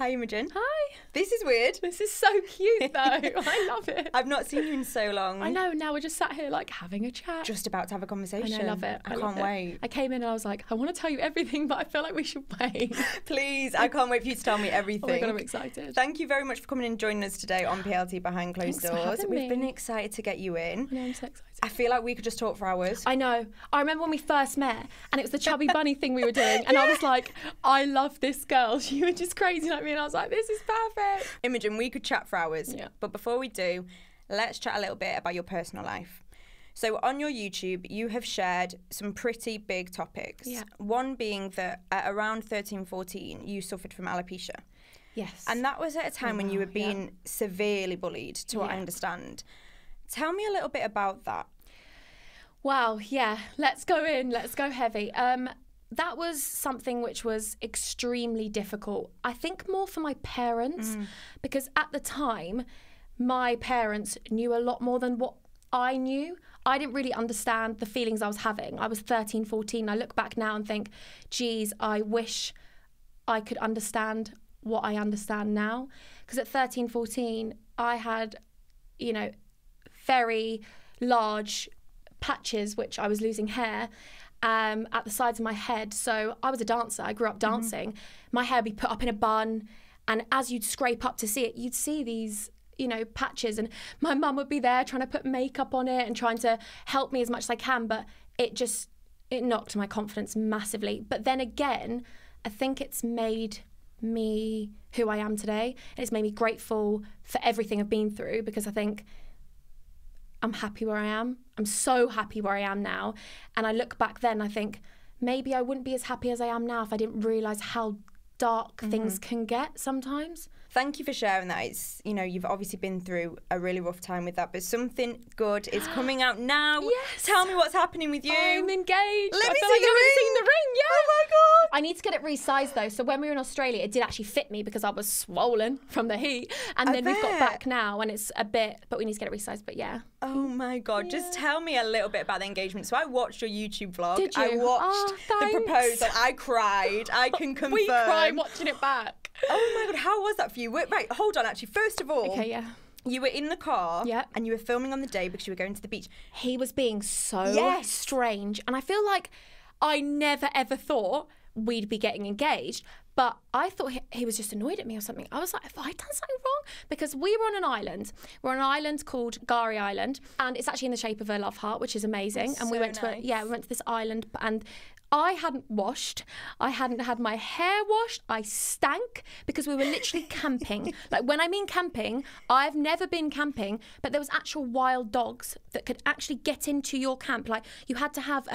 Hi, Imogen. Hi. This is weird. This is so cute, though. I love it. I've not seen you in so long. I know. Now we're just sat here, like, having a chat. Just about to have a conversation. I love it. I can't wait. I came in and I was like, I want to tell you everything, but I feel like we should wait. Please, I can't wait for you to tell me everything. Oh my God, I'm excited. Thank you very much for coming and joining us today on PLT Behind Closed Thanks for Doors. having We've me. been excited to get you in. I know, I'm so excited. I feel like we could just talk for hours. I know. I remember when we first met and it was the chubby bunny thing we were doing and I was like, I love this girl. She was just crazy like me and I was like, this is perfect. Imogen, we could chat for hours. Yeah. But before we do, let's chat a little bit about your personal life. So on your YouTube, you have shared some pretty big topics. Yeah. One being that at around 13, 14, you suffered from alopecia. Yes. And that was at a time when you were yeah. being severely bullied, to what I Yeah. understand. Tell me a little bit about that. Wow, yeah. Let's go in. Let's go heavy. That was something which was extremely difficult. I think more for my parents, because at the time, my parents knew a lot more than what I knew. I didn't really understand the feelings I was having. I was 13, 14. I look back now and think, geez, I wish I could understand what I understand now. Because at 13, 14, I had, very large patches, which I was losing hair at the sides of my head. So I was a dancer. I grew up dancing. My hair would be put up in a bun. And as you'd scrape up to see it, you'd see these, patches. And my mum would be there trying to put makeup on it and trying to help me as much as I can. But it knocked my confidence massively. But then again, I think it's made me who I am today. And it's made me grateful for everything I've been through, because I think I'm happy where I am. I'm so happy where I am now. And I look back then, I think maybe I wouldn't be as happy as I am now if I didn't realise how dark things can get sometimes. Thank you for sharing that. It's, you've obviously been through a really rough time with that, but something good is coming out now. Yes. Tell me what's happening with you. I'm engaged. Let I me feel see like the you haven't ring. seen the ring. Yeah. Oh my God. I need to get it resized though. So when we were in Australia, it did actually fit me because I was swollen from the heat. And then we've got bet. back now and it's a bit, but we need to get it resized. But yeah. Oh my God. Just tell me a little bit about the engagement. So I watched your YouTube vlog. Did you? I watched the Thanks. proposal. I cried. I can confirm. We cried watching it back. Oh my God. How was that for you? Wait, right, hold on actually. First of all, Okay, yeah. you were in the car Yep. and you were filming on the day because you were going to the beach. He was being so Yes. strange. And I feel like I never ever thought we'd be getting engaged. But I thought he was just annoyed at me or something. I was like, have I done something wrong? Because we were on an island. We're on an island called Gari Island. And it's actually in the shape of a love heart, which is amazing. That's and we so went nice. we went to this island and I hadn't washed. I hadn't had my hair washed. I stank because we were literally camping. Like when I mean camping, I've never been camping, but there was actual wild dogs that could actually get into your camp. Like you had to have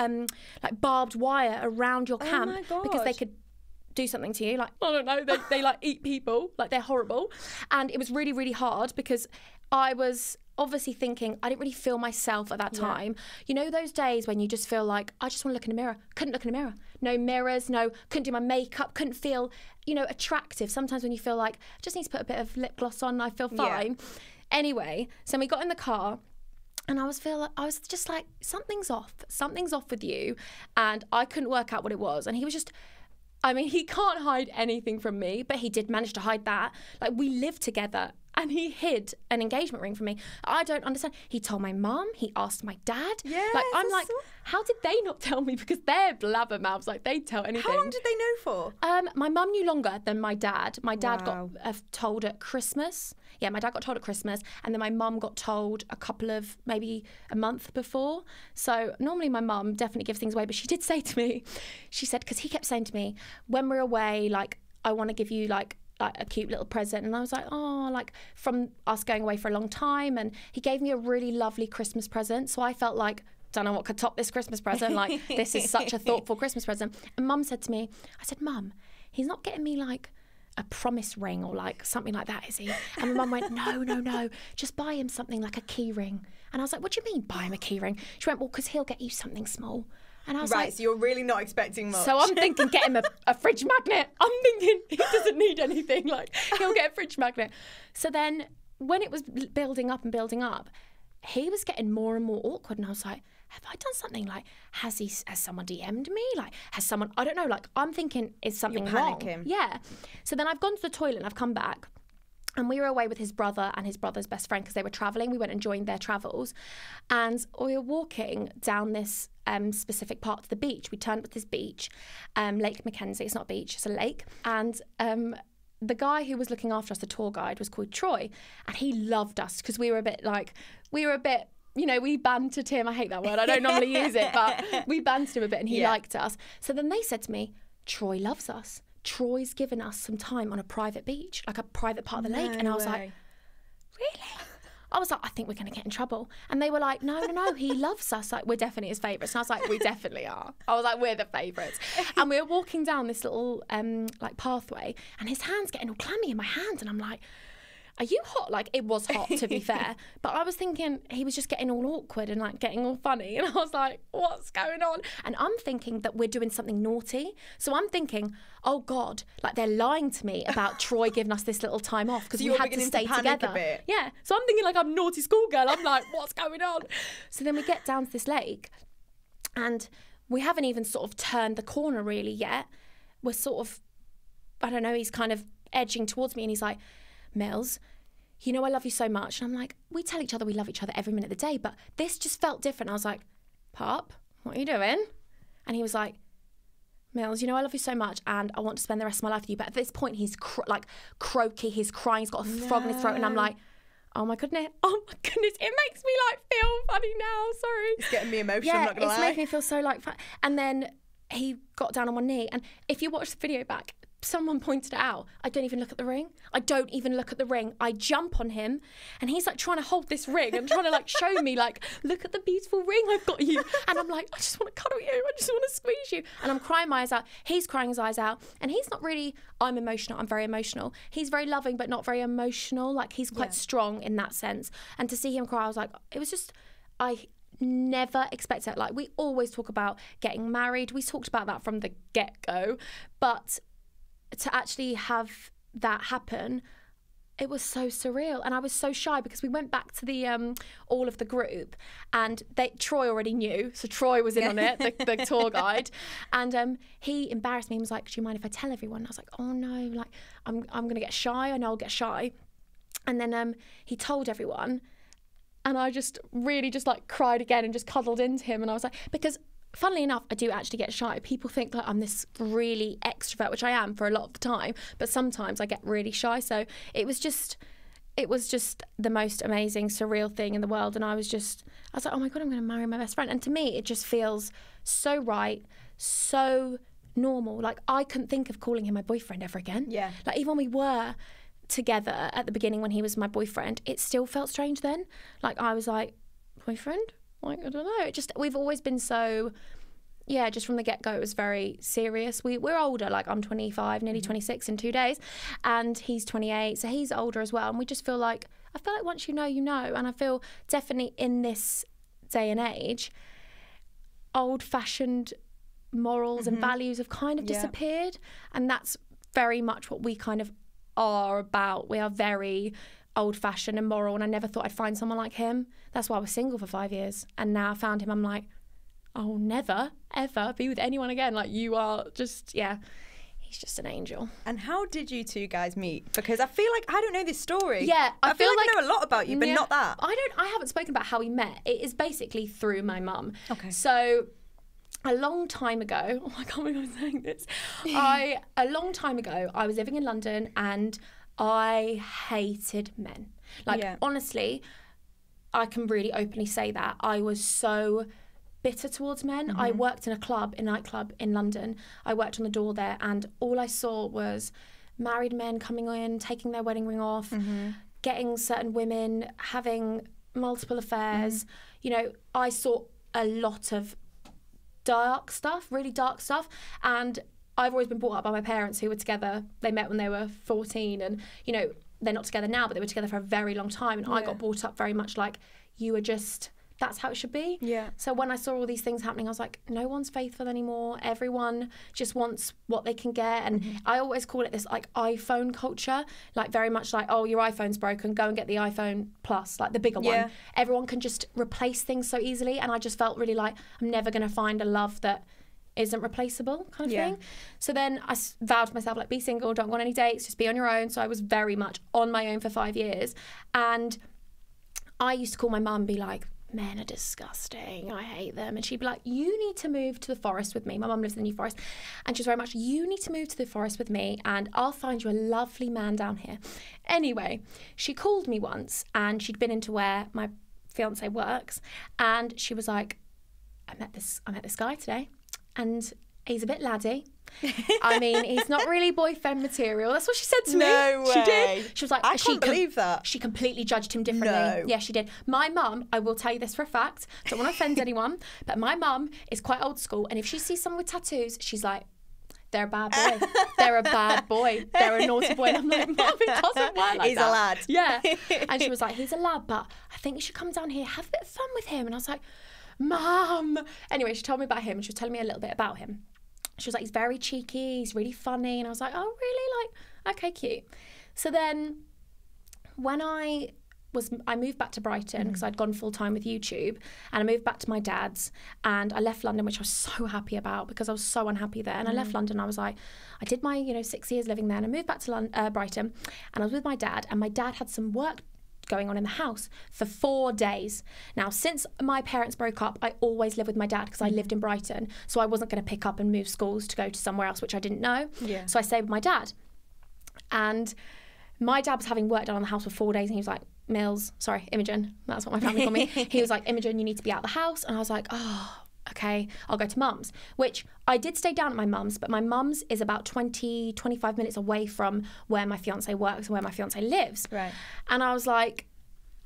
like barbed wire around your camp my because they God. could do something to you. Like, I don't know, they like eat people. Like they're horrible. And it was really, really hard because I was obviously thinking I didn't really feel myself at that time. You know those days when you just feel like I just want to look in a mirror. Couldn't look in a mirror. No mirrors, couldn't do my makeup, couldn't feel, attractive. Sometimes when you feel like I just need to put a bit of lip gloss on, I feel fine. Anyway, so we got in the car and I was just like, something's off with you. And I couldn't work out what it was. And he was just, he can't hide anything from me, but he did manage to hide that. Like, we lived together and he hid an engagement ring from me. I don't understand. He told my mum, he asked my dad. Yes, like, I'm that's like, how did they not tell me? Because they're blabbermouths, like they'd tell anything. How long did they know for? My mum knew longer than my dad. My dad Wow. got told at Christmas. Yeah, my dad got told at Christmas, and then my mum got told maybe a month before. So normally my mum definitely gives things away, but she did say to me, she said, because he kept saying to me, when we're away, like, I want to give you like a cute little present. And I was like, oh, like from us going away for a long time. And he gave me a really lovely Christmas present. So I felt like, don't know what could top this Christmas present. Like, this is such a thoughtful Christmas present. And Mum said to me, I said, Mum, he's not getting me like a promise ring or like something like that, is he? And my mum went, no, just buy him something like a key ring. And I was like, what do you mean buy him a key ring? She went, well, because he'll get you something small. And I was like, So you're really not expecting much. so I'm thinking, get him a fridge magnet. I'm thinking he doesn't need anything. Like, he'll get a fridge magnet. So then when it was building up, he was getting more and more awkward. And I was like, have I done something? Like, has someone DM'd me? Like, has someone, I don't know, like, I'm thinking, is something wrong? Yeah. So then I've gone to the toilet and I've come back. And we were away with his brother and his brother's best friend because they were travelling. We went and joined their travels. And we were walking down this specific part of the beach. We turned up at this beach, Lake Mackenzie. It's not a beach, it's a lake. And the guy who was looking after us, the tour guide, was called Troy. And he loved us because we were a bit, you know, we bantered him. I hate that word. I don't normally use it, but we bantered him a bit and he liked us. So then they said to me, Troy loves us. Troy's given us some time on a private beach, like a private part of the lake. And I was like, really? I was like, I think we're going to get in trouble. And they were like, no, he loves us. Like, we're definitely his favourites. And I was like, we definitely are. I was like, we're the favourites. And we were walking down this little like pathway and his hand's getting all clammy in my hand. And I'm like, are you hot? Like, it was hot, to be fair. But I was thinking he was just getting all awkward and like getting all funny. And I was like, what's going on? And I'm thinking that we're doing something naughty. So I'm thinking, oh God, like they're lying to me about Troy giving us this little time off because we had to stay together. Yeah. So I'm thinking like I'm naughty schoolgirl. I'm like, what's going on? So then we get down to this lake and we haven't even sort of turned the corner really yet. We're sort of, I don't know, he's kind of edging towards me and he's like, Mills, you know I love you so much. And I'm like, we tell each other we love each other every minute of the day, but this just felt different. I was like, Pop, what are you doing? And he was like, Mills, you know I love you so much and I want to spend the rest of my life with you. But at this point, he's like croaky, he's crying, he's got a frog in his throat. And I'm like, oh my goodness, it makes me like feel funny now, sorry. It's getting me emotional, I'm not gonna lie. It's making me feel so like, and then he got down on one knee. And if you watch the video back, someone pointed it out. I don't even look at the ring. I jump on him and he's like trying to hold this ring and trying to like show me like, look at the beautiful ring I've got you. And I'm like, I just want to cuddle you. I just want to squeeze you. And I'm crying my eyes out. He's crying his eyes out. And he's not really, I'm emotional. I'm very emotional. He's very loving, but not very emotional. Like he's quite strong in that sense. And to see him cry, I was like, it was just, I never expected it. Like we always talk about getting married. We talked about that from the get-go. But to actually have that happen, it was so surreal. And I was so shy because we went back to the all of the group and Troy already knew. So Troy was in on it, the tour guide. And he embarrassed me and was like, do you mind if I tell everyone? And I was like, oh no, like I'm going to get shy. I know I'll get shy. And then he told everyone and I just really just like cried again and just cuddled into him. And I was like, because funnily enough, I do actually get shy. People think that I'm this really extrovert, which I am for a lot of the time, but sometimes I get really shy. So it was just the most amazing, surreal thing in the world. And I was like, oh my God, I'm going to marry my best friend. And to me, it just feels so right, so normal. Like I couldn't think of calling him my boyfriend ever again. Yeah. Like even when we were together at the beginning when he was my boyfriend, it still felt strange then. Like I was like, boyfriend? Like, I don't know. We've always been so, just from the get-go, it was very serious. We're older, like I'm 25, nearly 26 in 2 days, and he's 28, so he's older as well. And we just feel like, I feel like once you know, you know. And I feel definitely in this day and age, old-fashioned morals and values have kind of disappeared. And that's very much what we kind of are about. We are very old-fashioned and moral, and I never thought I'd find someone like him. That's why I was single for 5 years, and now I found him. I'm like, I'll never ever be with anyone again. Like you are just, he's just an angel. And how did you two guys meet? Because I feel like I don't know this story. Yeah, I feel like I know a lot about you, but not that. I haven't spoken about how we met. It is basically through my mum. Okay. So a long time ago, oh, I can't believe I'm saying this. A long time ago, I was living in London and I hated men. Like, honestly, I can really openly say that. I was so bitter towards men. I worked in a nightclub in London. I worked on the door there, and all I saw was married men coming in, taking their wedding ring off, getting certain women, having multiple affairs. You know, I saw a lot of dark stuff, really dark stuff. And I've always been brought up by my parents who were together. They met when they were 14 and, you know, they're not together now, but they were together for a very long time. And I got brought up very much like, you are just that's how it should be. Yeah. So when I saw all these things happening, I was like, no one's faithful anymore. Everyone just wants what they can get. And I always call it this like iPhone culture, like very much like, oh, your iPhone's broken, go and get the iPhone Plus, like the bigger one. Everyone can just replace things so easily. And I just felt really like I'm never going to find a love that isn't replaceable kind of thing. So then I vowed to myself, like, be single, don't go on any dates, just be on your own. So I was very much on my own for 5 years. And I used to call my mum and be like, men are disgusting, I hate them. And she'd be like, you need to move to the forest with me. My mum lives in the New Forest. And she's very much, you need to move to the forest with me and I'll find you a lovely man down here. Anyway, she called me once and she'd been into where my fiance works. And she was like, I met this guy today. And he's a bit laddie. I mean, he's not really boyfriend material. That's what she said to me. No way. She did. She was like, I can't believe that. She completely judged him differently. No. Yeah, she did. My mum, I will tell you this for a fact, don't want to offend anyone, but my mum is quite old school. And if she sees someone with tattoos, she's like, they're a bad boy. They're a bad boy. They're a naughty boy. And I'm like, Mum, it doesn't work like He's that. a lad. Yeah. And she was like, he's a lad, but I think you should come down here, have a bit of fun with him. And I was like, Mum. Anyway, she told me about him and she was telling me a little bit about him. She was like, he's very cheeky, he's really funny. And I was like, oh, really? Like, okay, cute. So then when I moved back to Brighton because I'd gone full time with YouTube, and I moved back to my dad's, and I left London, which I was so happy about because I was so unhappy there. And I left London. I was like, I did my 6 years living there, and I moved back to Brighton, and I was with my dad, and my dad had some work going on in the house for 4 days. Now, since my parents broke up, I always lived with my dad because I lived in Brighton, so I wasn't going to pick up and move schools to go to somewhere else, which I didn't know. So I stayed with my dad, and my dad was having work done on the house for 4 days, and he was like, Imogen, that's what my family called me. He was like, Imogen, you need to be out of the house. And I was like, oh, okay, I'll go to mum's, which I did stay down at my mum's, but my mum's is about 20-25 minutes away from where my fiance works and where my fiance lives. Right. And I was like,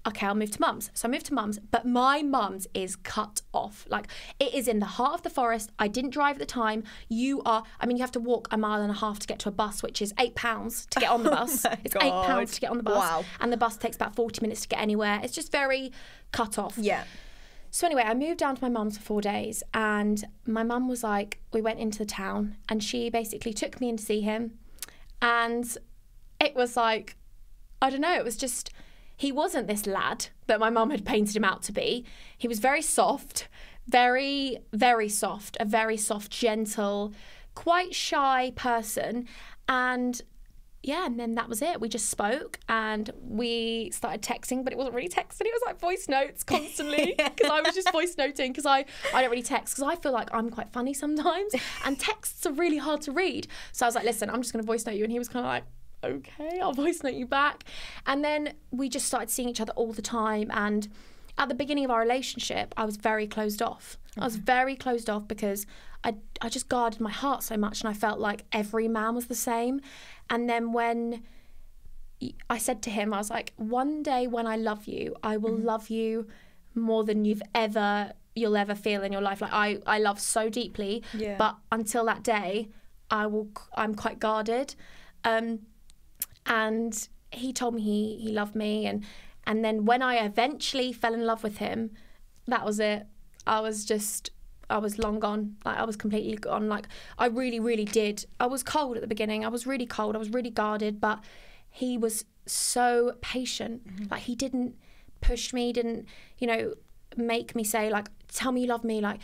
okay, I'll move to mum's. So I moved to mum's, but my mum's is cut off. Like, it is in the heart of the forest. I didn't drive at the time. You have to walk 1.5 miles to get to a bus, which is £8 to get on the bus. It's £8 to get on the bus. Wow. And the bus takes about 40 minutes to get anywhere. It's just very cut off. Yeah. So anyway, I moved down to my mum's for 4 days, and my mum was like, we went into the town, and she basically took me in to see him. And it was like, I don't know, it was just, he wasn't this lad that my mum had painted him out to be. He was very soft, very, very soft, a very soft, gentle, quite shy person. And yeah, and then that was it. We just spoke and we started texting, but it wasn't really texting. It was like voice notes constantly because I was just voice noting because I don't really text because I feel like I'm quite funny sometimes and texts are really hard to read. So I was like, listen, I'm just going to voice note you. And he was kind of like, okay, I'll voice note you back. And then we just started seeing each other all the time. And at the beginning of our relationship, I was very closed off. I was very closed off because I just guarded my heart so much and I felt like every man was the same. And then when I said to him, I was like, one day when I love you, I will love you more than you'll ever feel in your life. Like I love so deeply, but until that day, I'm quite guarded. And he told me he loved me. And then when I eventually fell in love with him, that was it. I was long gone. Like, I was completely gone. Like, I really, really did. I was cold at the beginning. I was really cold. I was really guarded. But he was so patient. Like, he didn't push me, didn't, make me say, like, tell me you love me. Like,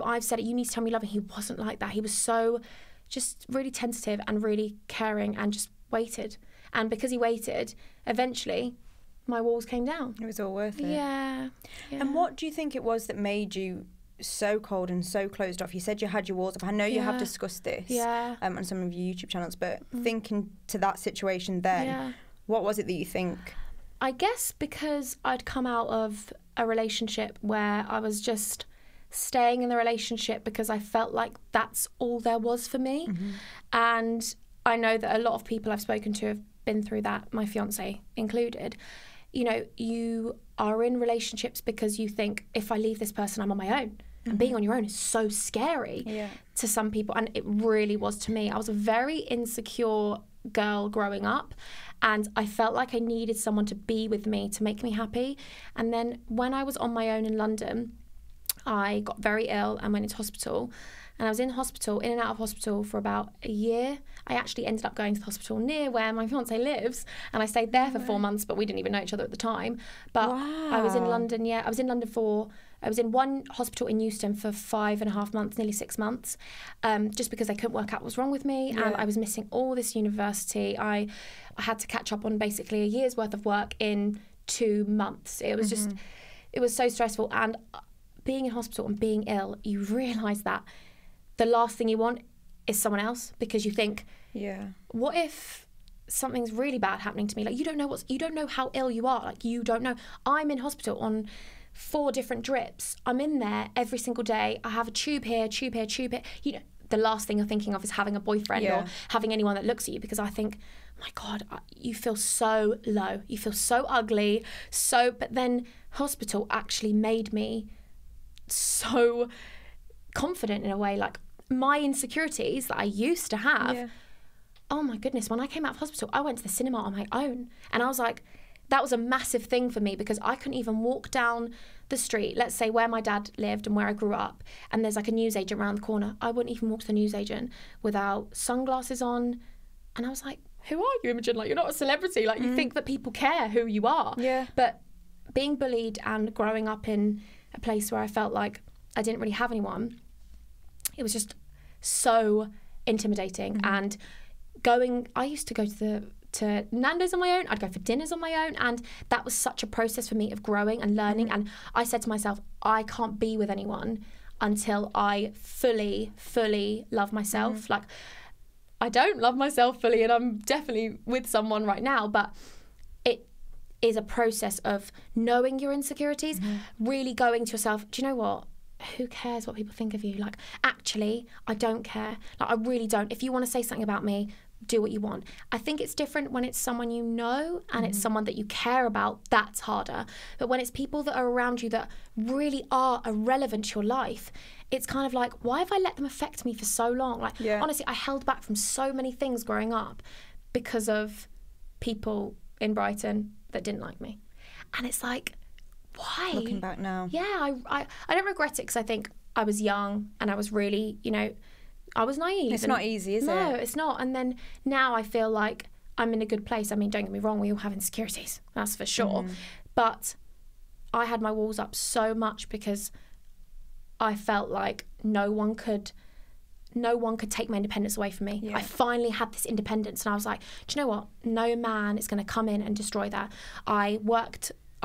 I've said it, you need to tell me you love me. He wasn't like that. He was so just really tentative and really caring and just waited. And because he waited, eventually my walls came down. It was all worth it. Yeah. And what do you think it was that made you so cold and so closed off? You said you had your walls up. I know you have discussed this on some of your YouTube channels, but thinking to that situation then, what was it that you think? I guess because I'd come out of a relationship where I was just staying in the relationship because I felt like that's all there was for me. And I know that a lot of people I've spoken to have been through that, my fiance included. You are in relationships because you think, if I leave this person, I'm on my own. And being on your own is so scary to some people. And it really was to me. I was a very insecure girl growing up, and I felt like I needed someone to be with me to make me happy. And then when I was on my own in London, I got very ill and went into hospital. And I was in and out of hospital for about a year. I actually ended up going to the hospital near where my fiance lives, and I stayed there for 4 months, but we didn't even know each other at the time. But I was in London, I was in one hospital in Euston for 5.5 months, nearly 6 months, just because they couldn't work out what was wrong with me, and I was missing all this university. I had to catch up on basically a year's worth of work in 2 months. It was just, it was so stressful. And being in hospital and being ill, you realise that the last thing you want is someone else, because you think, what if something's really bad happening to me? Like, you don't know how ill you are. Like, you don't know. I'm in hospital on 4 different drips. I'm in there every single day. I have a tube here, tube here, tube here. You know, the last thing you're thinking of is having a boyfriend or having anyone that looks at you, because I think, my God, you feel so low. You feel so ugly. But then hospital actually made me so confident in a way. Like, my insecurities that I used to have, oh my goodness, when I came out of hospital, I went to the cinema on my own, and I was like, that was a massive thing for me, because I couldn't even walk down the street, let's say where my dad lived and where I grew up, and there's like a newsagent around the corner. I wouldn't even walk to the newsagent without sunglasses on. And I was like, who are you, Imogen? Like, you're not a celebrity. Like, you think that people care who you are. But being bullied and growing up in a place where I felt like I didn't really have anyone, it was just so intimidating. And I used to go to Nando's on my own. I'd go for dinners on my own, and that was such a process for me of growing and learning. And I said to myself, I can't be with anyone until I fully love myself. Like, I don't love myself fully, and I'm definitely with someone right now, but it is a process of knowing your insecurities, really going to yourself, do you know what? Who cares what people think of you? Like, actually, I don't care. Like, I really don't. If you want to say something about me, do what you want. I think it's different when it's someone you know and it's someone that you care about. That's harder. But when it's people that are around you that really are irrelevant to your life, it's kind of like, why have I let them affect me for so long? Like, honestly, I held back from so many things growing up because of people in Brighton that didn't like me. And it's like, why? Looking back now. Yeah, I don't regret it, because I think I was young and I was really, I was naive. It's not easy, is it? No, it's not. And then now I feel like I'm in a good place. I mean, don't get me wrong, we all have insecurities, that's for sure. But I had my walls up so much because I felt like no one could take my independence away from me. I finally had this independence, and I was like, do you know what? No man is going to come in and destroy that.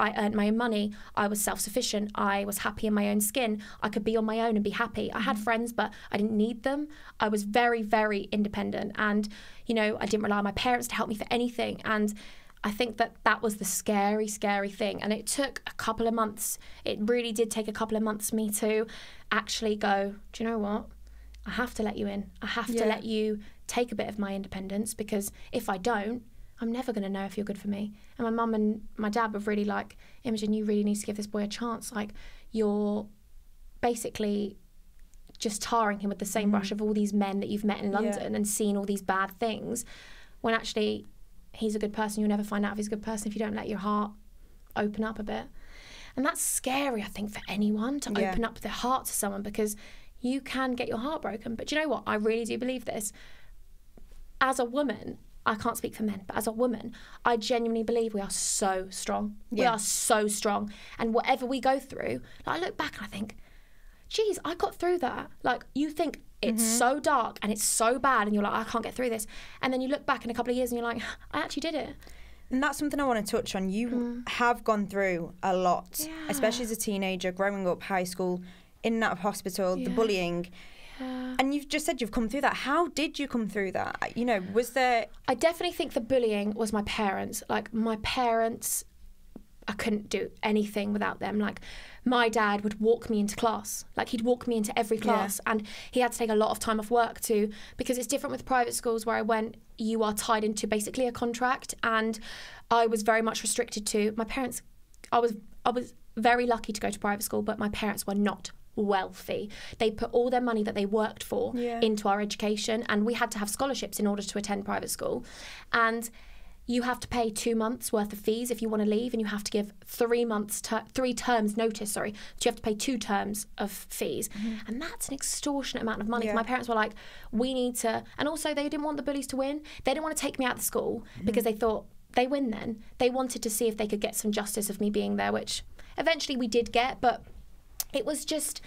I earned my own money. I was self-sufficient. I was happy in my own skin. I could be on my own and be happy. I had friends, but I didn't need them. I was very, very independent. And, I didn't rely on my parents to help me for anything. And I think that was the scary, scary thing. And it took a couple of months. It really did take a couple of months for me to actually go, do you know what? I have to let you in. I have to let you take a bit of my independence, because if I don't, I'm never going to know if you're good for me. And my mum and my dad were really like, Imogen, you really need to give this boy a chance. Like, you're basically just tarring him with the same brush of all these men that you've met in London and seen all these bad things, when actually he's a good person. You'll never find out if he's a good person if you don't let your heart open up a bit. And that's scary, I think, for anyone to open up their heart to someone, because you can get your heart broken. But do you know what? I really do believe this. As a woman, I can't speak for men, but as a woman, I genuinely believe we are so strong. We are so strong. And whatever we go through, like, I look back and I think, geez, I got through that. Like, you think it's so dark and it's so bad, and you're like, I can't get through this. And then you look back in a couple of years and you're like, I actually did it. And that's something I want to touch on. You have gone through a lot, especially as a teenager, growing up, high school, in and out of hospital, the bullying. And you've just said you've come through that. How did you come through that? Was there... I definitely think the bullying was my parents. Like, my parents, I couldn't do anything without them. Like, my dad would walk me into class. Like, he'd walk me into every class. And he had to take a lot of time off work too, because it's different with private schools where I went. You are tied into basically a contract, and I was very much restricted to my parents. I was very lucky to go to private school, but my parents were not wealthy. They put all their money that they worked for into our education, and we had to have scholarships in order to attend private school. And you have to pay 2 months worth of fees if you want to leave, and you have to give 3 terms notice, so you have to pay 2 terms of fees. And that's an extortionate amount of money. So my parents were like, we need to, and also they didn't want the bullies to win. They didn't want to take me out of the school because they thought, they win then. They wanted to see if they could get some justice of me being there, which eventually we did get, but it was just,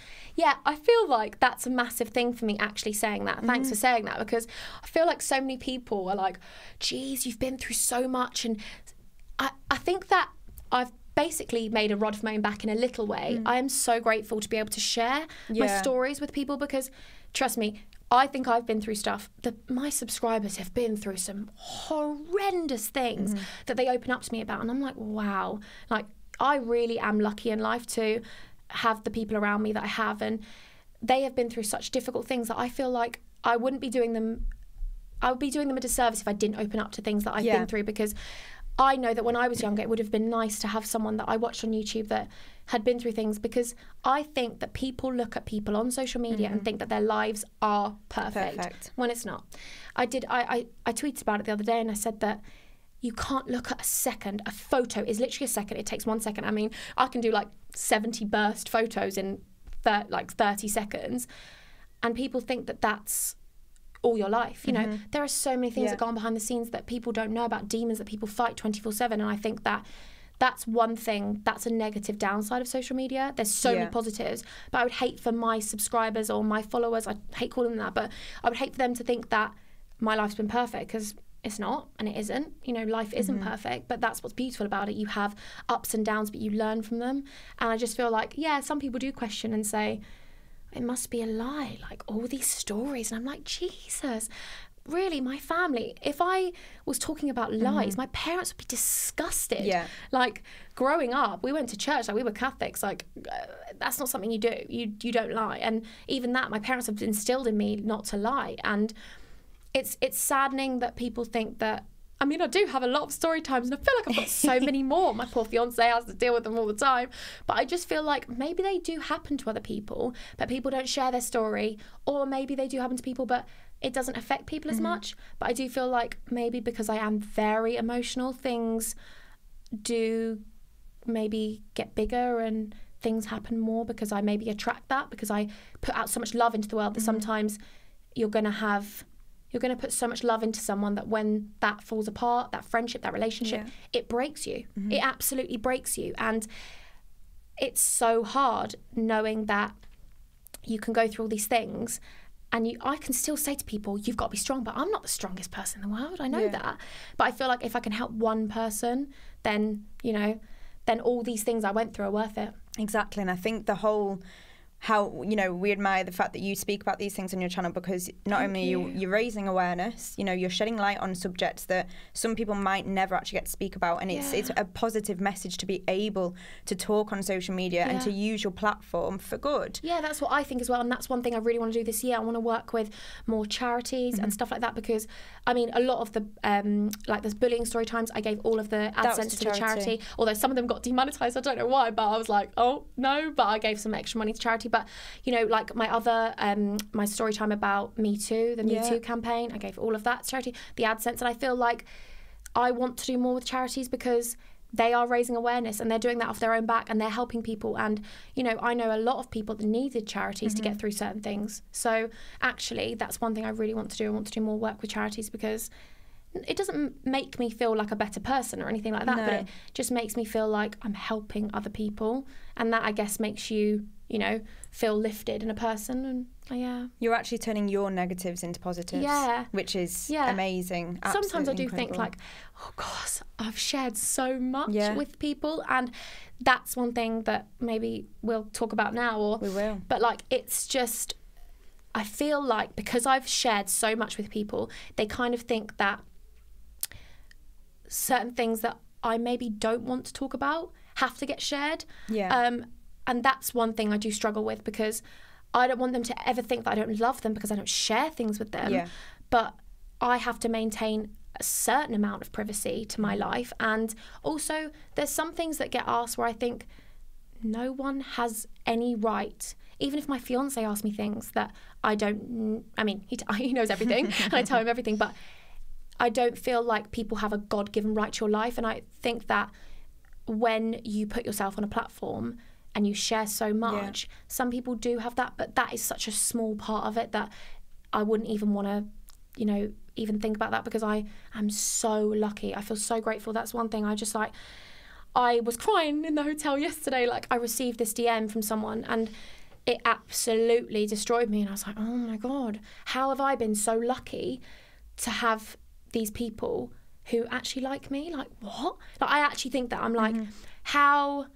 I feel like that's a massive thing for me actually saying that. Thanks for saying that, because I feel like so many people are like, geez, you've been through so much. And I think that I've basically made a rod of my own back in a little way. I am so grateful to be able to share my stories with people, because trust me, I think I've been through stuff that my subscribers have been through some horrendous things that they open up to me about. And I'm like, wow, like I really am lucky in life to have the people around me that I have, and they have been through such difficult things that I feel like I would be doing them a disservice if I didn't open up to things that I've been through, because I know that when I was younger it would have been nice to have someone that I watched on YouTube that had been through things, because I think that people look at people on social media and think that their lives are perfect. When it's not. I tweeted about it the other day, and I said that you can't look at a second. A photo is literally a second. It takes 1 second. I mean, I can do like 70 burst photos in 30 seconds. And people think that that's all your life. You know, there are so many things that go on behind the scenes that people don't know about, demons that people fight 24/7. And I think that that's one thing, that's a negative downside of social media. There's so many positives, but I would hate for my subscribers or my followers, I hate calling them that, but I would hate for them to think that my life's been perfect, because it's not, and it isn't. You know, life isn't perfect, but that's what's beautiful about it. You have ups and downs, but you learn from them. And I just feel like, some people do question and say, it must be a lie, like all these stories. And I'm like, Jesus, really, my family, if I was talking about lies, my parents would be disgusted. Like, growing up, we went to church, like we were Catholics, like that's not something you do. You don't lie. And even that, my parents have instilled in me not to lie. And it's saddening that people think that, I mean, I do have a lot of story times, and I feel like I've got so many more. My poor fiance has to deal with them all the time. But I just feel like maybe they do happen to other people, but people don't share their story. Or maybe they do happen to people, but it doesn't affect people as much. But I do feel like maybe because I am very emotional, things do maybe get bigger and things happen more, because I maybe attract that, because I put out so much love into the world that sometimes you're going to put so much love into someone that when that falls apart, that friendship, that relationship, it breaks you. It absolutely breaks you. And it's so hard knowing that you can go through all these things, and I can still say to people, you've got to be strong, but I'm not the strongest person in the world. I know that. But I feel like if I can help one person, then, then all these things I went through are worth it. Exactly. And I think how we admire the fact that you speak about these things on your channel, because not only you're raising awareness, you're shedding light on subjects that some people might never actually get to speak about, and it's a positive message to be able to talk on social media and to use your platform for good. That's what I think as well, and that's one thing I really want to do this year. I want to work with more charities and stuff like that, because I mean, a lot of the like there's bullying story times, I gave all of the AdSense to the charity, although some of them got demonetized. I don't know why, but I was like, oh no, but I gave some extra money to charity. But like my other my story time about Me Too, the Me Too campaign, I gave all of that to charity, the AdSense. And I feel like I want to do more with charities, because they are raising awareness and they're doing that off their own back, and they're helping people. And I know a lot of people that needed charities to get through certain things. So actually that's one thing I really want to do. I want to do more work with charities, because it doesn't make me feel like a better person or anything like that, but it just makes me feel like I'm helping other people, and that I guess makes you feel lifted in a person. And you're actually turning your negatives into positives, which is amazing. Absolutely sometimes I do incredible. think like, oh gosh, I've shared so much with people, and that's one thing that maybe we'll talk about now, or we will, but like it's just, I feel like because I've shared so much with people, they kind of think that certain things that I maybe don't want to talk about have to get shared. And that's one thing I do struggle with, because I don't want them to ever think that I don't love them because I don't share things with them. But I have to maintain a certain amount of privacy to my life. And also there's some things that get asked where I think no one has any right even if my fiance asks me things that I don't, I mean, he knows everything and I tell him everything, but I don't feel like people have a God-given right to your life. And I think that when you put yourself on a platform and you share so much, some people do have that, but that is such a small part of it that I wouldn't even want to, you know, even think about that, because I am so lucky. I feel so grateful. That's one thing I just like. I was crying in the hotel yesterday. Like, I received this DM from someone and it absolutely destroyed me. And I was like, oh my God, how have I been so lucky to have these people who actually like me? Like, what? Like, I actually think that. I'm like, how...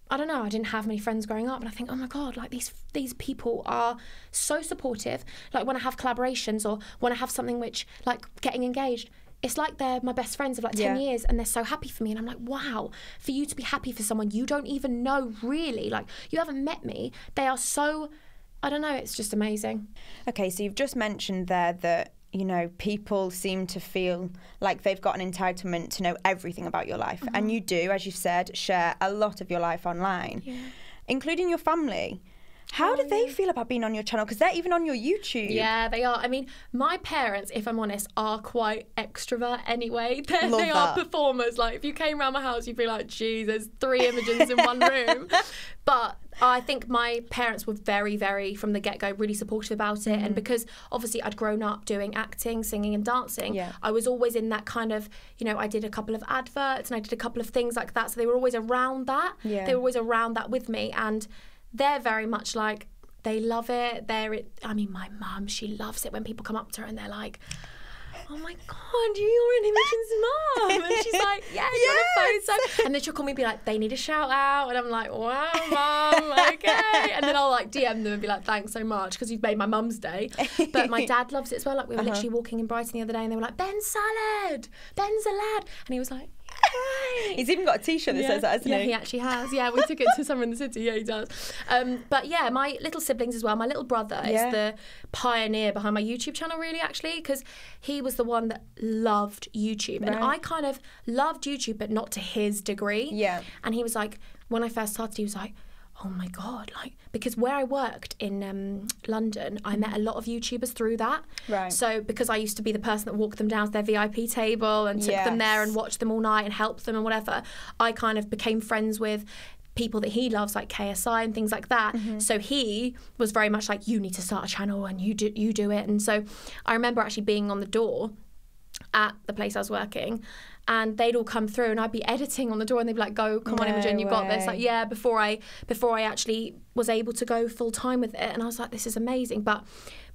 I don't know, I didn't have many friends growing up, and I think, oh my God, like these people are so supportive. Like, when I have collaborations or when I have something which, like getting engaged, it's like they're my best friends of like 10 years and they're so happy for me. And I'm like, wow, for you to be happy for someone you don't even know, really, like you haven't met me, they are so, I don't know, it's just amazing. Okay, so you've just mentioned there that, you know, people seem to feel like they've got an entitlement to know everything about your life. And you do, as you've said, share a lot of your life online, including your family. How do they feel about being on your channel? Because they're even on your YouTube. Yeah, they are. I mean, my parents, if I'm honest, are quite extrovert anyway. They are performers. Like, if you came around my house, you'd be like, geez, there's 3 Imogens in one room. But I think my parents were very, very, from the get-go, really supportive about it. And because, obviously, I'd grown up doing acting, singing and dancing, I was always in that kind of, you know, I did a couple of adverts and I did a couple of things like that. So they were always around that. They were always around that with me. And they're very much like, they love it. I mean, my mum, she loves it when people come up to her and they're like, oh my God, you're an Imogen's mum. And she's like, yeah, do you want a photo? And then she'll call me and be like, they need a shout out. And I'm like, wow, mum, okay. And then I'll like DM them and be like, thanks so much, because you've made my mum's day. But my dad loves it as well. Like, we were literally walking in Brighton the other day and they were like, Ben's salad, Ben's a lad. And he was like, he's even got a t-shirt that says that, hasn't he? Yeah, he actually has. Yeah, we took it to somewhere in the city. Yeah, he does. But yeah, my little siblings as well. My little brother is the pioneer behind my YouTube channel, really, actually, because he was the one that loved YouTube. And I kind of loved YouTube, but not to his degree. Yeah. And he was like, when I first started, he was like, oh my God, like, because where I worked in London, I met a lot of YouTubers through that. Right. So because I used to be the person that walked them down to their VIP table and took them there and watched them all night and helped them and whatever, I kind of became friends with people that he loves, like KSI and things like that. So he was very much like, you need to start a channel and you do it. And so I remember actually being on the door at the place I was working, and they'd all come through and I'd be editing on the door and they'd be like, go, come on, Imogen, you've got this. Like, yeah, before I actually was able to go full time with it. And I was like, this is amazing. But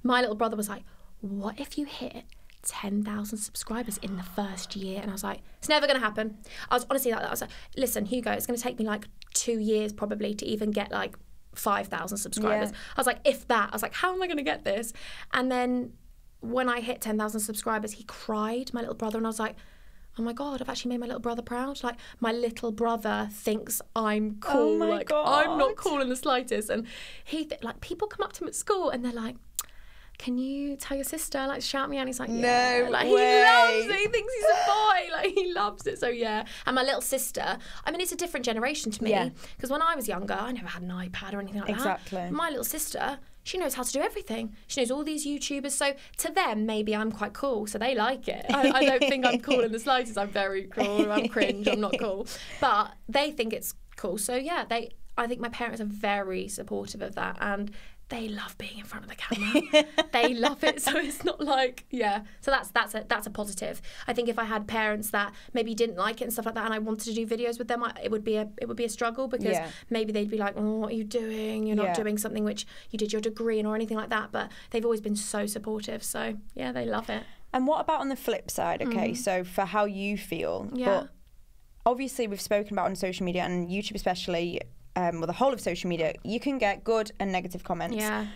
my little brother was like, what if you hit 10,000 subscribers in the first year? And I was like, it's never going to happen. I was honestly like that. I was like, listen, Hugo, it's going to take me like 2 years probably to even get like 5,000 subscribers. I was like, if that, I was like, how am I going to get this? And then when I hit 10,000 subscribers, he cried, my little brother, and I was like, oh my God, I've actually made my little brother proud. Like, my little brother thinks I'm cool. Oh my like, God. I'm not cool in the slightest. And like, people come up to him at school and they're like, can you tell your sister, like, shout me out? And he's like, yeah. No like, way. He loves it. He thinks he's a boy. Like, he loves it. So, yeah. And my little sister, I mean, it's a different generation to me. Because when I was younger, I never had an iPad or anything like that. Exactly. My little sister, she knows how to do everything. She knows all these YouTubers. So to them, maybe I'm quite cool. So they like it. I don't think I'm cool in the slightest. I'm very cool. I'm cringe. I'm not cool. But they think it's cool. So yeah, I think my parents are very supportive of that. And they love being in front of the camera. They love it. So it's not like, so that's a positive. I think if I had parents that maybe didn't like it and stuff like that, and I wanted to do videos with them, it would be a struggle, because maybe they'd be like, oh, what are you doing? You're not doing something which you did your degree in or anything like that. But they've always been so supportive. So yeah, they love it. And what about on the flip side? Okay, so for how you feel, but obviously we've spoken about on social media and YouTube especially, well, the whole of social media, you can get good and negative comments. Yeah.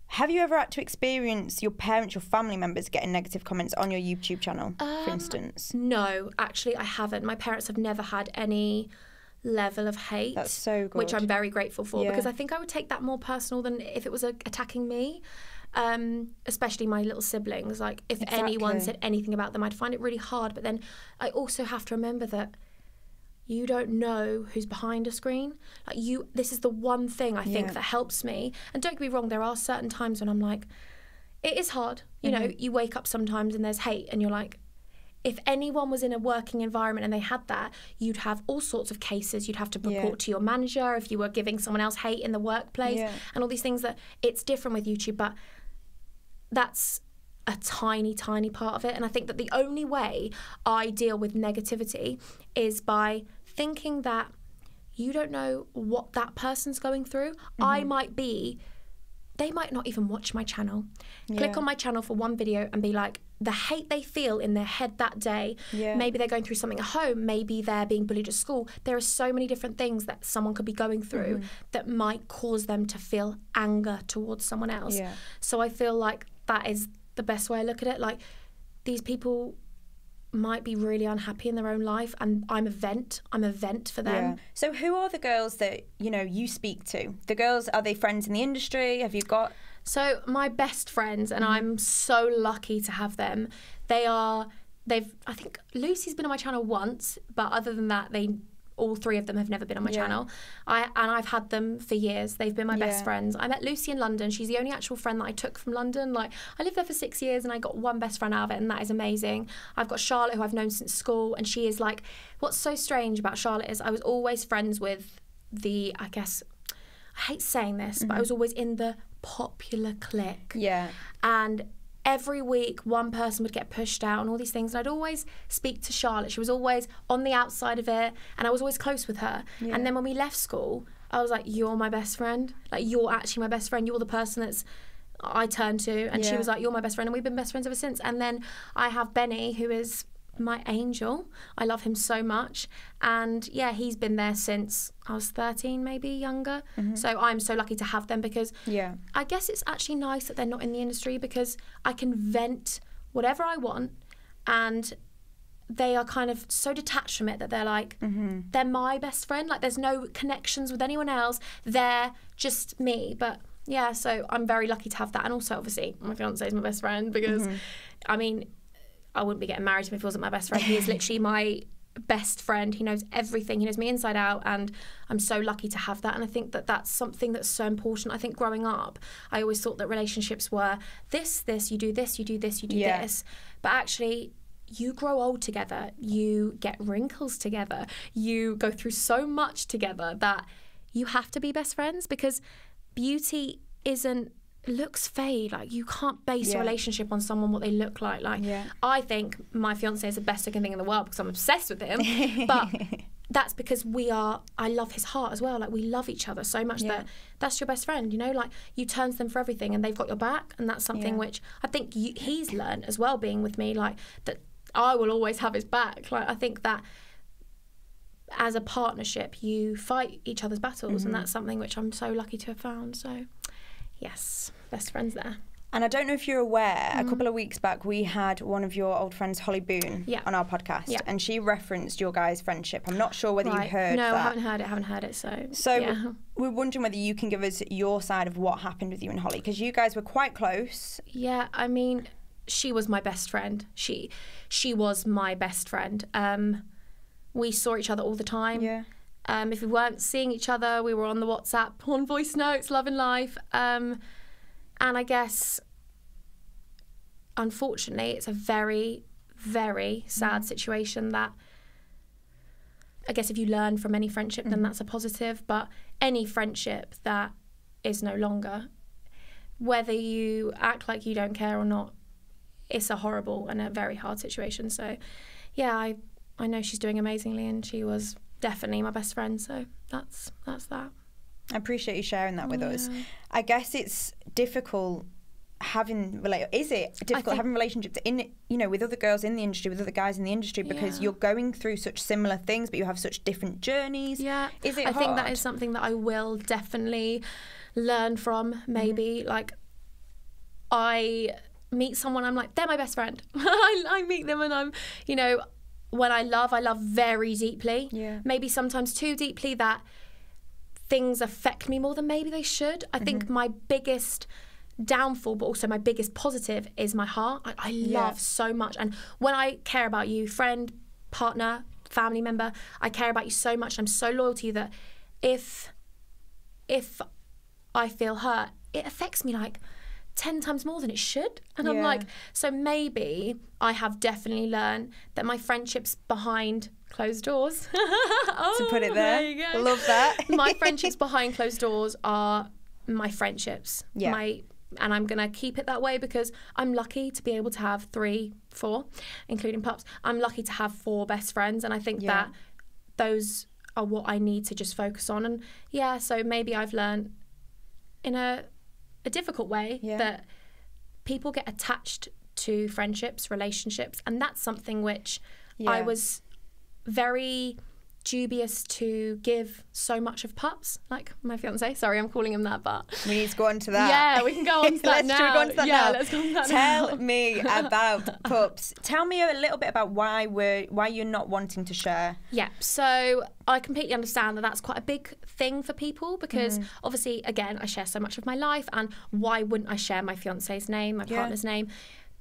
Have you ever had to experience your parents, your family members getting negative comments on your YouTube channel, for instance? No, actually, I haven't. My parents have never had any level of hate. That's so good. Which I'm very grateful for, because I think I would take that more personal than if it was attacking me. Especially my little siblings. Like, if anyone said anything about them, I'd find it really hard. But then I also have to remember that you don't know who's behind a screen. Like this is the one thing I think that helps me. And don't get me wrong, there are certain times when I'm like, it is hard. You know, you wake up sometimes and there's hate and you're like, if anyone was in a working environment and they had that, you'd have all sorts of cases. You'd have to report to your manager if you were giving someone else hate in the workplace and all these things. That it's different with YouTube, but that's a tiny, tiny part of it. And I think that the only way I deal with negativity is by thinking that you don't know what that person's going through. They might not even watch my channel. Click on my channel for one video and be like, the hate they feel in their head that day, maybe they're going through something at home, maybe they're being bullied at school. There are so many different things that someone could be going through that might cause them to feel anger towards someone else. So I feel like that is the best way I look at it. Like, these people might be really unhappy in their own life, and I'm a vent for them. So who are the girls that, you know, you speak to? The girls, are they friends in the industry? Have you got... So my best friends, and I'm so lucky to have them, I think Lucy's been on my channel once, but other than that, all three of them have never been on my channel. I've had them for years. They've been my best friends. I met Lucy in London. She's the only actual friend that I took from London. Like, I lived there for 6 years and I got one best friend out of it, and that is amazing. I've got Charlotte, who I've known since school, and she is like, what's so strange about Charlotte is I was always friends with I hate saying this, but I was always in the popular clique. And every week one person would get pushed out and all these things, and I'd always speak to Charlotte. She was always on the outside of it, and I was always close with her. And then when we left school, I was like, you're my best friend. Like, you're actually my best friend. You're the person I turn to. And she was like, you're my best friend, and we've been best friends ever since. And then I have Benny, who is my angel. I love him so much, and he's been there since I was 13, maybe younger. So I'm so lucky to have them, because I guess it's actually nice that they're not in the industry, because I can vent whatever I want, and they are kind of so detached from it that they're like, they're my best friend. Like, there's no connections with anyone else. They're just me. But so I'm very lucky to have that. And also, obviously, my fiance is my best friend, because I mean, I wouldn't be getting married to him if he wasn't my best friend. He is literally my best friend. He knows everything. He knows me inside out, and I'm so lucky to have that. And I think that that's something that's so important. I think growing up, I always thought that relationships were this, you do this, you do this, you do this. But actually, you grow old together. You get wrinkles together. You go through so much together that you have to be best friends, because beauty looks fade. Like, you can't base a relationship on someone what they look like. I think my fiance is the best looking thing in the world because I'm obsessed with him. But that's because I love his heart as well. Like, we love each other so much that that's your best friend, you know? Like, you turn to them for everything and they've got your back, and that's something which I think he's learned as well, being with me, like, that I will always have his back. Like, I think that as a partnership, you fight each other's battles, and that's something which I'm so lucky to have found. So yes, best friends there. And I don't know if you're aware, a couple of weeks back, we had one of your old friends, Holly Boone, on our podcast, and she referenced your guys' friendship. I'm not sure whether you heard that. No, I haven't heard it, so we're wondering whether you can give us your side of what happened with you and Holly, because you guys were quite close. Yeah, I mean, she was my best friend. She was my best friend. We saw each other all the time. If we weren't seeing each other, we were on the WhatsApp, on voice notes, loving life. And I guess, unfortunately, it's a very, very sad situation that, I guess if you learn from any friendship, then that's a positive. But any friendship that is no longer, whether you act like you don't care or not, it's a horrible and a very hard situation. So, I know she's doing amazingly, and she was definitely my best friend. So that's that. I appreciate you sharing that with us. I guess it's difficult having relationships with other girls in the industry, with other guys in the industry, because you're going through such similar things, but you have such different journeys. Is it hard? I think that is something that I will definitely learn from. Maybe like, I meet someone, I'm like, they're my best friend. I meet them, and I'm, when I love very deeply. Maybe sometimes too deeply, that things affect me more than maybe they should. I think my biggest downfall, but also my biggest positive, is my heart. I love so much. And when I care about you, friend, partner, family member. I care about you so much. I'm so loyal to you that if I feel hurt, it affects me like 10 times more than it should. And I'm like, so maybe I have definitely learned that my friendships behind closed doors. To put it there. You go. Love that. My friendships behind closed doors are my friendships. Yeah. And I'm going to keep it that way because I'm lucky to be able to have 3, 4, including pups. I'm lucky to have 4 best friends. And I think that those are what I need to just focus on. And yeah, so maybe I've learned in a difficult way that people get attached to friendships, relationships. And that's something which I was very dubious to give so much of pups, like my fiance. Sorry, I'm calling him that, but we need to go on to that. Yeah, we can go on to that now. Let's go on to that now. Let's go on to that Tell now. me about pups. Tell me a little bit about why you're not wanting to share. Yeah, so I completely understand that that's quite a big thing for people because obviously, again, I share so much of my life, and why wouldn't I share my fiance's name, my partner's name?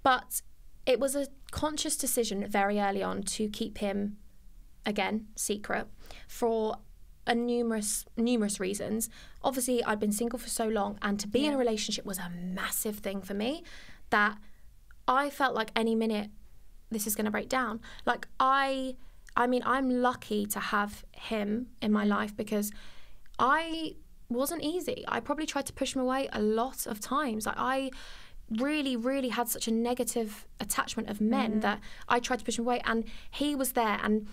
But it was a conscious decision very early on to keep him, again, secret, for numerous reasons. Obviously, I'd been single for so long, and to be in a relationship was a massive thing for me, that I felt like any minute this is going to break down. Like I mean, I'm lucky to have him in my life because I wasn't easy. I probably tried to push him away a lot of times. Like I really, really had such a negative attachment of men that I tried to push him away, and he was there. And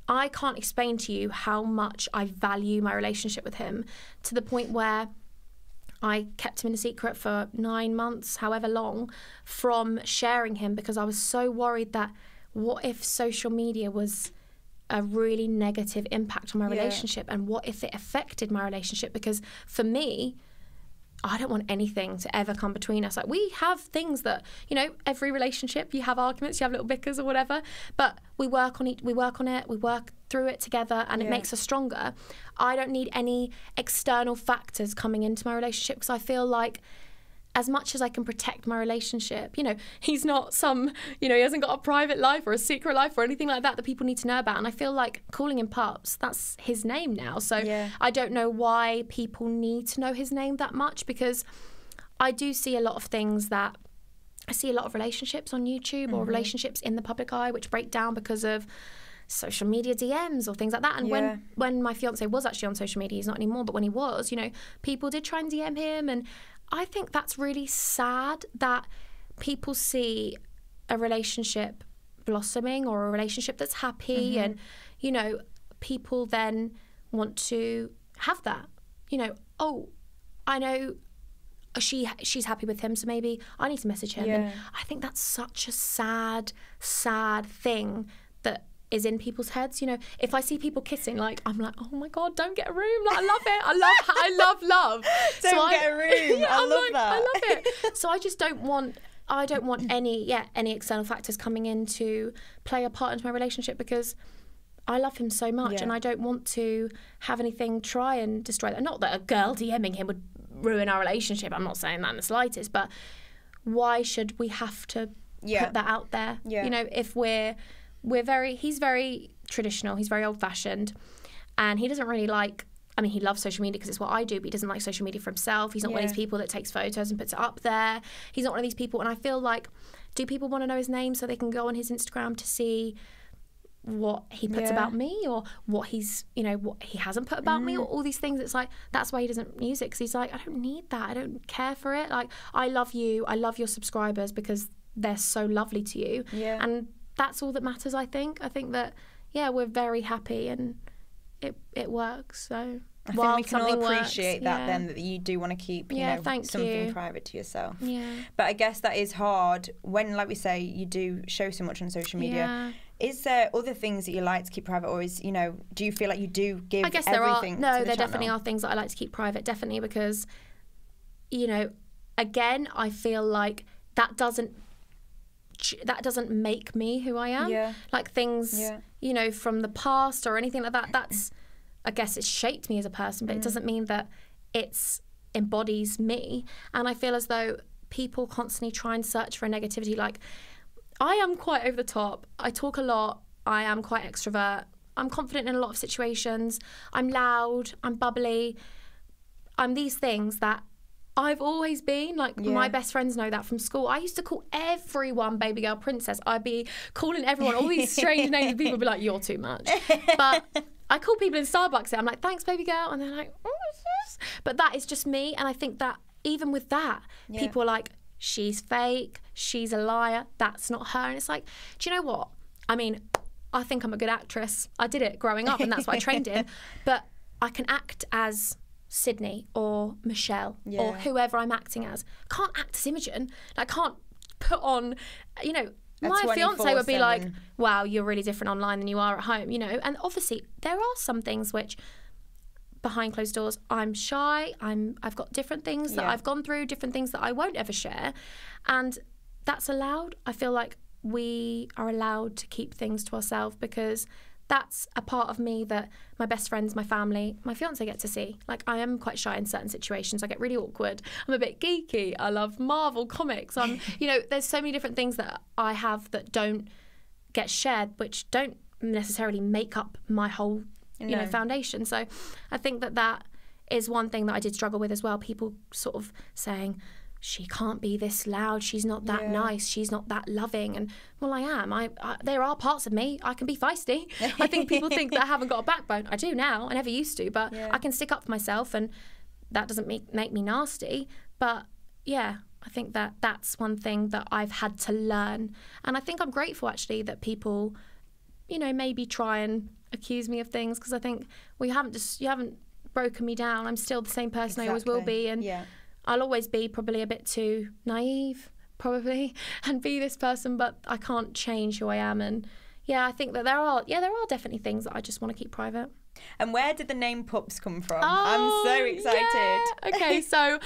I can't explain to you how much I value my relationship with him, to the point where I kept him in a secret for 9 months, however long, from sharing him, because I was so worried that what if social media was a really negative impact on my relationship, and what if it affected my relationship? Because for me, I don't want anything to ever come between us. Like, we have things that, you know, every relationship, you have arguments, you have little bickers or whatever, but we work on it, we work through it together, and it makes us stronger. I don't need any external factors coming into my relationship, because I feel like as much as I can protect my relationship, you know, he's not some, you know, he hasn't got a private life or a secret life or anything like that that people need to know about. And I feel like calling him Pups, that's his name now. So I don't know why people need to know his name that much, because I do see a lot of things that, I see a lot of relationships on YouTube or relationships in the public eye which break down because of social media DMs or things like that. And when my fiance was actually on social media, he's not anymore, but when he was, you know, people did try and DM him, and I think that's really sad that people see a relationship blossoming or a relationship that's happy, and, you know, people then want to have that. You know, oh, I know she's happy with him, so maybe I need to message him. And I think that's such a sad thing that is in people's heads. You know, if I see people kissing, like, I'm like, oh my God, don't get a room. Like, I love it. I love love. Don't get a room. I love that. I love it. So I just don't want any external factors coming in to play a part into my relationship, because I love him so much, and I don't want to have anything try and destroy that. Not that a girl DMing him would ruin our relationship. I'm not saying that in the slightest, but why should we have to put that out there? You know, if he's very traditional, he's very old-fashioned, and he doesn't really like, I mean, he loves social media because it's what I do, but he doesn't like social media for himself. He's not one of these people that takes photos and puts it up there. He's not one of these people, and I feel like, do people want to know his name so they can go on his Instagram to see what he puts about me, or what he's, you know, what he hasn't put about me, or all these things? It's like, that's why he doesn't use it, because he's like, I don't need that, I don't care for it. Like, I love you, I love your subscribers because they're so lovely to you, and that's all that matters. I think that we're very happy, and it works. So I think we can all appreciate that then, that you do want to keep, you know, something private to yourself. But I guess that is hard when, like we say, you do show so much on social media. Is there other things that you like to keep private, or is, you know, do you feel like you do give everything to the channel? There definitely are things that I like to keep private, definitely, because, you know, again, I feel like that doesn't make me who I am. Like, things, you know, from the past or anything like that, that's, I guess it's shaped me as a person, but it doesn't mean that it's embodies me. And I feel as though people constantly try and search for a negativity. Like, I am quite over the top. I talk a lot. I am quite extrovert. I'm confident in a lot of situations. I'm loud. I'm bubbly. I'm these things that I've always been. Like, my best friends know that from school. I used to call everyone baby girl princess. I'd be calling everyone all these strange names, and people would be like, you're too much. But I call people in Starbucks, I'm like, thanks, baby girl. And they're like, what is this? But that is just me. And I think that even with that, people are like, she's fake, she's a liar, that's not her. And it's like, do you know what? I mean, I think I'm a good actress. I did it growing up, and that's what I trained in. But I can act as Sydney or Michelle or whoever I'm acting as. I can't act as Imogen. I can't put on, you know, my fiance would be like, wow, you're really different online than you are at home, you know. And obviously there are some things which behind closed doors, I'm shy, I've got different things that I've gone through, different things that I won't ever share, and that's allowed. I feel like we are allowed to keep things to ourselves, because that's a part of me that my best friends, my family, my fiance get to see. Like, I am quite shy in certain situations. I get really awkward. I'm a bit geeky. I love Marvel comics. You know, there's so many different things that I have that don't get shared, which don't necessarily make up my whole, you know, foundation. So I think that is one thing that I did struggle with as well. People sort of saying, she can't be this loud, she's not that nice, she's not that loving. And well, I am. There are parts of me, I can be feisty. I think people think that I haven't got a backbone. I do now, I never used to, but I can stick up for myself, and that doesn't make me nasty. But yeah, I think that that's one thing that I've had to learn. And I think I'm grateful actually that people, you know, maybe try and accuse me of things, because I think, well, you haven't broken me down. I'm still the same person I always will be. And I'll always be probably a bit too naive, probably, and be this person, but I can't change who I am. And yeah, I think that there are definitely things that I just want to keep private. And where did the name Pups come from? I'm so excited. Yeah. Okay, so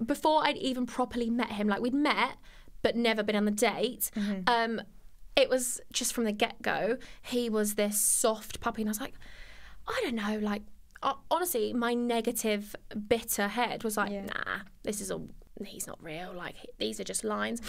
before I'd even properly met him, like we'd met, but never been on the date, it was just from the get-go, he was this soft puppy, and I was like, I don't know, like, honestly, my negative, bitter head was like, nah, he's not real. Like, these are just lines.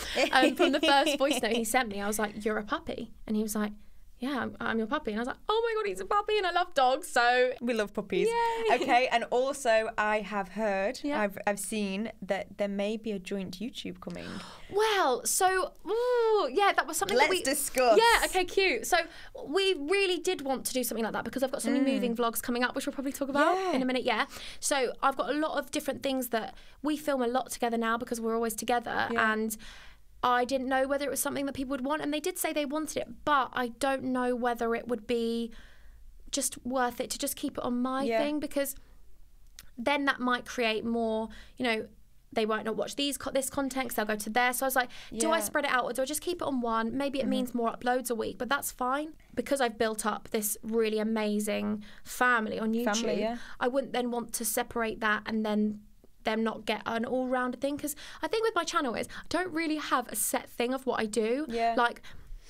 From the first voice note he sent me, I was like, you're a puppy. And he was like, yeah, I'm your puppy. And I was like, oh my God, he's a puppy, and I love dogs. So we love puppies. Yay. Okay, and also I have heard, I've seen that there may be a joint YouTube coming. Well, so, that was something Let's discuss. Yeah, okay, cute. So we really did want to do something like that, because I've got so many moving vlogs coming up, which we'll probably talk about in a minute, So I've got a lot of different things that we film a lot together now, because we're always together, and I didn't know whether it was something that people would want, and they did say they wanted it, but I don't know whether it would be just worth it to just keep it on my thing, because then that might create more, you know, they might not watch this content because they'll go to there. So I was like, do I spread it out, or do I just keep it on one? Maybe it means more uploads a week, but that's fine. Because I've built up this really amazing family on YouTube, I wouldn't then want to separate that and then them not get an all-rounded thing, because I think with my channel is I don't really have a set thing of what I do. Like,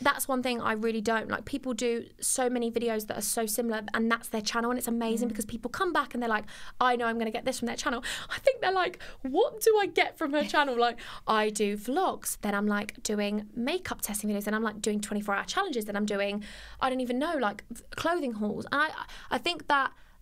that's one thing I really don't. Like, people do so many videos that are so similar, and that's their channel, and it's amazing because people come back and they're like, I know I'm going to get this from their channel. I think they're like, what do I get from her channel? Like, I do vlogs, then I'm like doing makeup testing videos, then I'm like doing 24-hour challenges, then I'm doing, I don't even know, like clothing hauls. And I think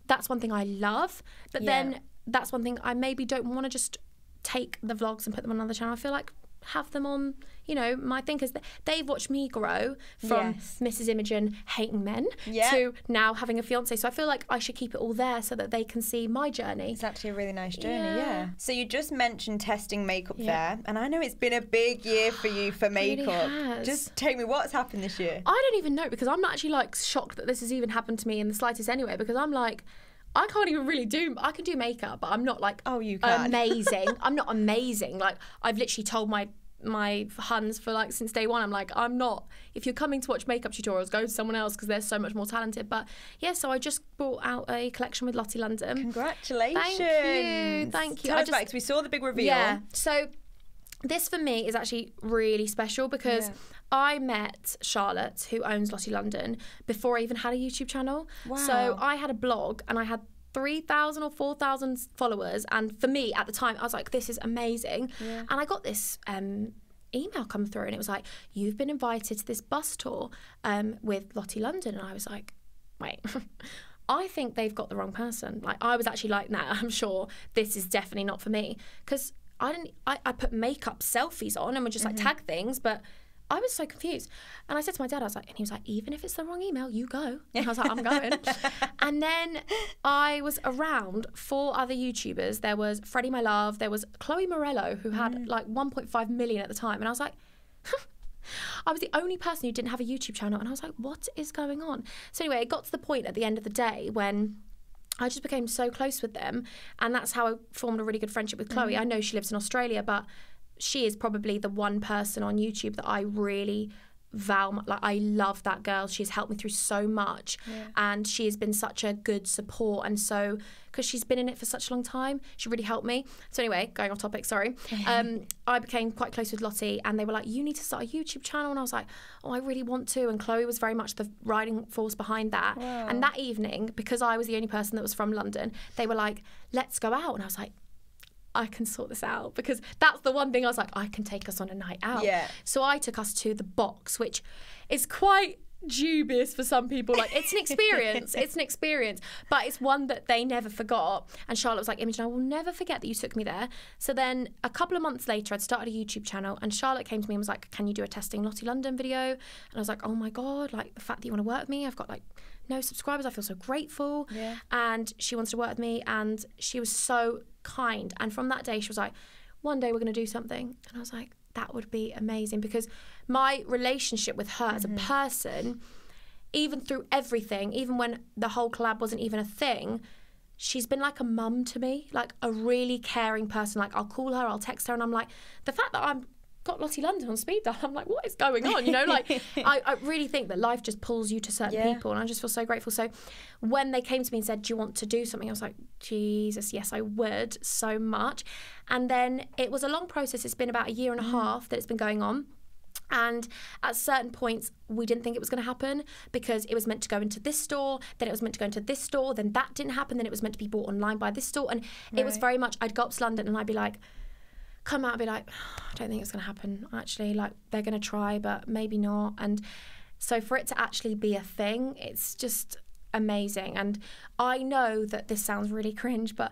that's one thing I love, but then that's one thing I maybe don't want to just take the vlogs and put them on another channel. I feel like have them on, you know, my thing, because they've watched me grow from Mrs. Imogen hating men to now having a fiance. So I feel like I should keep it all there so that they can see my journey. It's actually a really nice journey, So you just mentioned testing makeup there, and I know it's been a big year for you for makeup. Really has. Just tell me what's happened this year. I don't even know, because I'm actually like shocked that this has even happened to me in the slightest anyway, because I'm like, I can't even really I can do makeup, but I'm not like you can. Amazing. I'm not amazing. Like, I've literally told my huns for like since day one, I'm like, I'm not, if you're coming to watch makeup tutorials, go to someone else, because they're so much more talented. But yeah, so I just brought out a collection with Lottie London. Congratulations. Thank you. Tell us about it, because we saw the big reveal. Yeah, so this for me is actually really special, because I met Charlotte, who owns Lottie London, before I even had a YouTube channel. Wow. So I had a blog, and I had 3,000 or 4,000 followers, and for me at the time I was like, this is amazing. And I got this email come through, and it was like, you've been invited to this bus tour with Lottie London. And I was like, wait. I think they've got the wrong person. Like, I was actually like, nah, I'm sure this is definitely not for me. Because I put makeup selfies on and would just like tag things, but I was so confused. And I said to my dad, I was like, and he was like, even if it's the wrong email, you go. And I was like, I'm going. And then I was around 4 other YouTubers. There was Freddie My Love. There was Chloe Morello, who had like 1.5 million at the time. And I was like, I was the only person who didn't have a YouTube channel. And I was like, what is going on? So anyway, it got to the point at the end of the day when I just became so close with them. And that's how I formed a really good friendship with Chloe. I know she lives in Australia, but she is probably the one person on YouTube that I really like, I love that girl. She's helped me through so much, and she has been such a good support. And so, because she's been in it for such a long time, she really helped me. So anyway, going off topic, sorry. I became quite close with Lottie, and they were like, you need to start a YouTube channel. And I was like, oh, I really want to. And Chloe was very much the riding force behind that. Wow. And that evening, because I was the only person that was from London, they were like, let's go out. And I was like, I can sort this out, because that's the one thing I was like, I can take us on a night out. Yeah. So I took us to the Box, which is quite dubious for some people. Like, it's an experience. It's an experience, but it's one that they never forgot. And Charlotte was like, Imogen, I will never forget that you took me there. So then a couple of months later, I'd started a YouTube channel, and Charlotte came to me and was like, can you do a testing Lottie London video? And I was like, oh my God, like, the fact that you want to work with me, I've got like no subscribers, I feel so grateful. Yeah. And she wanted to work with me, and she was so kind. And from that day, she was like, one day we're going to do something. And I was like, that would be amazing, because my relationship with her as a person, even through everything, even when the whole collab wasn't even a thing, she's been like a mum to me, like a really caring person. Like, I'll call her, I'll text her, and I'm like, the fact that I'm got Lottie London on speed dial, I'm like, what is going on? You know, like, I really think that life just pulls you to certain people, and I just feel so grateful. So when they came to me and said, do you want to do something? I was like, Jesus, yes, I would, so much. And then it was a long process. It's been about a year and a half that it's been going on. And at certain points, we didn't think it was going to happen, because it was meant to go into this store, then it was meant to go into this store, then that didn't happen, then it was meant to be bought online by this store. And it was very much, I'd go up to London and I'd be like, come out and be like, oh, I don't think it's going to happen, actually. Like, they're going to try, but maybe not. And so for it to actually be a thing, it's just amazing. And I know that this sounds really cringe, but,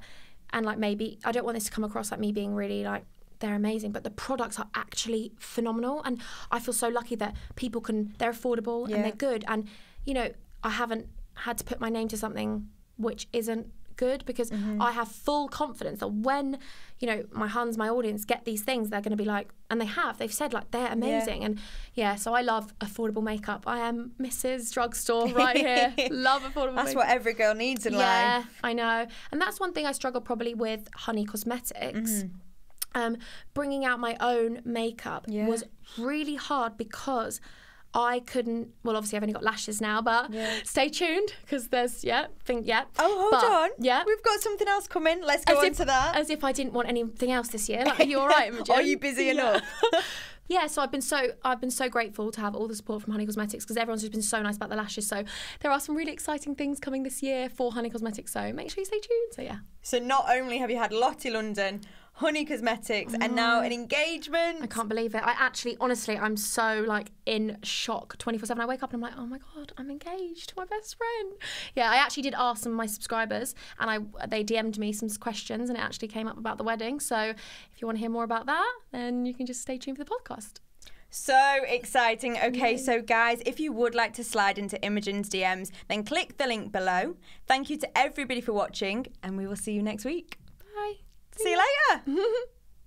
and like, maybe, I don't want this to come across like me being really like, they're amazing, but the products are actually phenomenal. And I feel so lucky that people they're affordable and they're good. And, you know, I haven't had to put my name to something which isn't good, because I have full confidence that when, you know, my audience get these things, they're going to be like, and they've said like, they're amazing. And so I love affordable makeup. I am Mrs. Drugstore right here. Love affordable That's makeup. what every girl needs in life. Yeah, I know. And that's one thing I struggle probably with Honey Cosmetics. Bringing out my own makeup was really hard, because I couldn't, well, obviously I've only got lashes now, but stay tuned, because there's, Oh, hold on. Yeah. We've got something else coming. Let's go on to that. As if I didn't want anything else this year. Like, are you all right, Imogen? Are you busy enough? Yeah, so I've been so grateful to have all the support from Honey Cosmetics, because everyone's just been so nice about the lashes. So there are some really exciting things coming this year for Honey Cosmetics, so make sure you stay tuned. So yeah. So not only have you had Lottie London, Honey Cosmetics, and now an engagement. I can't believe it. I actually, honestly, I'm so like in shock 24/7. I wake up and I'm like, oh my God, I'm engaged to my best friend. Yeah, I actually did ask some of my subscribers, and they DM'd me some questions, and it actually came up about the wedding. So if you want to hear more about that, then you can just stay tuned for the podcast. So exciting. Okay, so guys, if you would like to slide into Imogen's DMs, then click the link below. Thank you to everybody for watching, and we will see you next week. Bye. See you later.